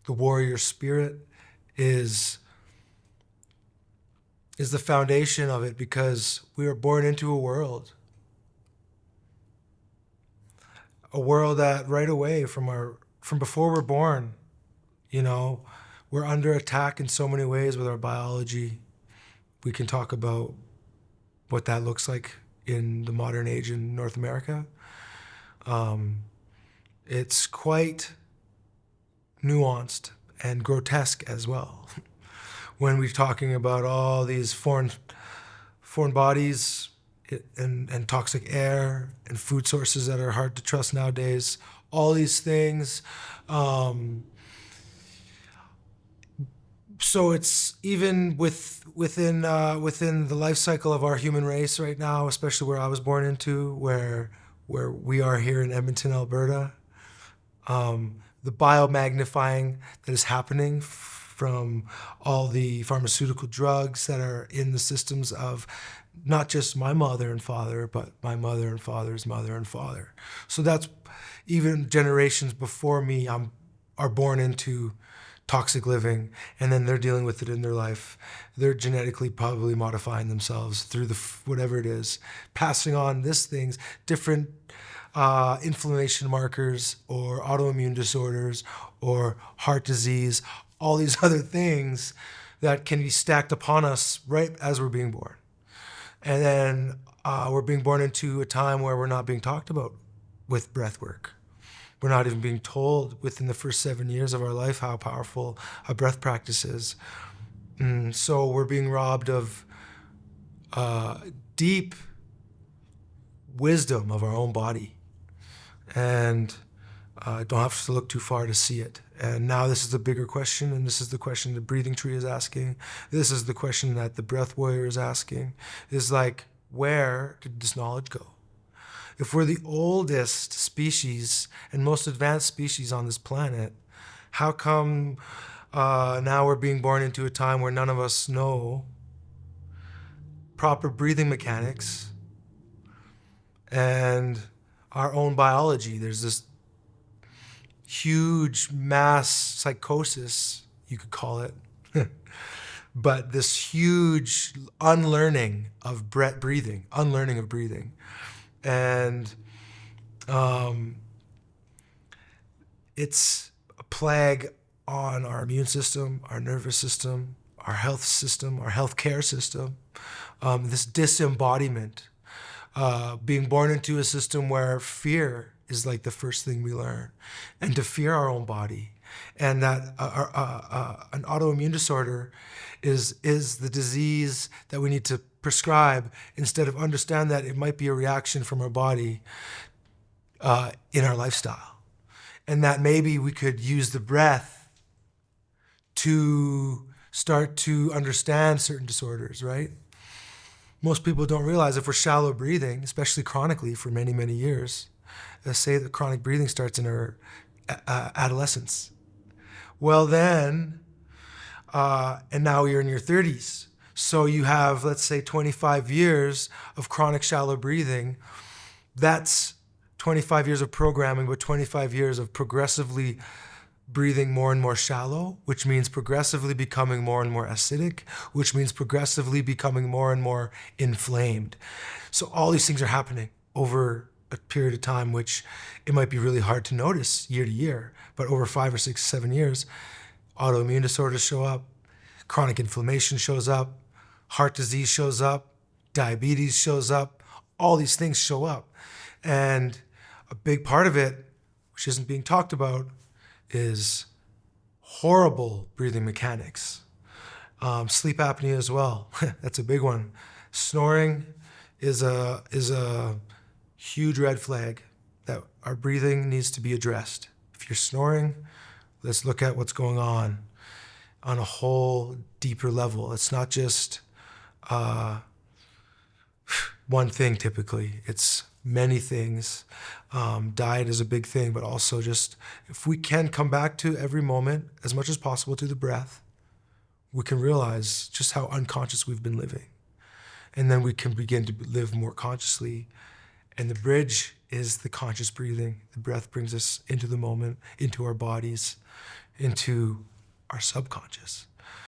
The warrior spirit is the foundation of it, because we are born into a world that right away from before we're born, you know, we're under attack in so many ways with our biology. We can talk about what that looks like in the modern age in North America. It's quite nuanced and grotesque as well. When we're talking about all these foreign bodies and toxic air and food sources that are hard to trust nowadays, all these things. So it's even within the life cycle of our human race right now, especially where I was born into, where we are here in Edmonton, Alberta. The biomagnifying that is happening from all the pharmaceutical drugs that are in the systems of not just my mother and father, but my mother and father's mother and father. So that's even generations before me are born into toxic living, and then they're dealing with it in their life. They're genetically probably modifying themselves through whatever it is, passing on these things, different inflammation markers or autoimmune disorders or heart disease, all these other things that can be stacked upon us right as we're being born. And then we're being born into a time where we're not being talked about with breath work. We're not even being told within the first 7 years of our life how powerful a breath practice is. So we're being robbed of deep wisdom of our own body. And don't have to look too far to see it. And now this is the bigger question, and this is the question the breathing tree is asking. This is the question that the breath warrior is asking, is like, where did this knowledge go? If we're the oldest species and most advanced species on this planet, how come now we're being born into a time where none of us know proper breathing mechanics and our own biology? There's this huge mass psychosis, you could call it, but this huge unlearning of breathing. And it's a plague on our immune system, our nervous system, our health system, our healthcare system. This disembodiment, being born into a system where fear is like the first thing we learn, and to fear our own body. And that an autoimmune disorder is the disease that we need to prescribe, instead of understand that it might be a reaction from our body in our lifestyle. And that maybe we could use the breath to start to understand certain disorders, right? Most people don't realize if we're shallow breathing, especially chronically for many, many years, let's say that chronic breathing starts in our adolescence. Well then, and now you're in your 30s. So you have, let's say, 25 years of chronic shallow breathing. That's 25 years of programming, but 25 years of progressively breathing more and more shallow, which means progressively becoming more and more acidic, which means progressively becoming more and more inflamed. So all these things are happening over a period of time, which it might be really hard to notice year to year, but over 5 or 6, 7 years, autoimmune disorders show up, chronic inflammation shows up, heart disease shows up, diabetes shows up, all these things show up. And a big part of it, which isn't being talked about, is horrible breathing mechanics. Sleep apnea as well. That's a big one. Snoring is a huge red flag that our breathing needs to be addressed. If you're snoring, let's look at what's going on a whole deeper level. It's not just one thing typically. It's many things. Diet is a big thing, but also just if we can come back to every moment as much as possible to the breath, we can realize just how unconscious we've been living. And then we can begin to live more consciously. And the bridge is the conscious breathing. The breath brings us into the moment, into our bodies, into our subconscious.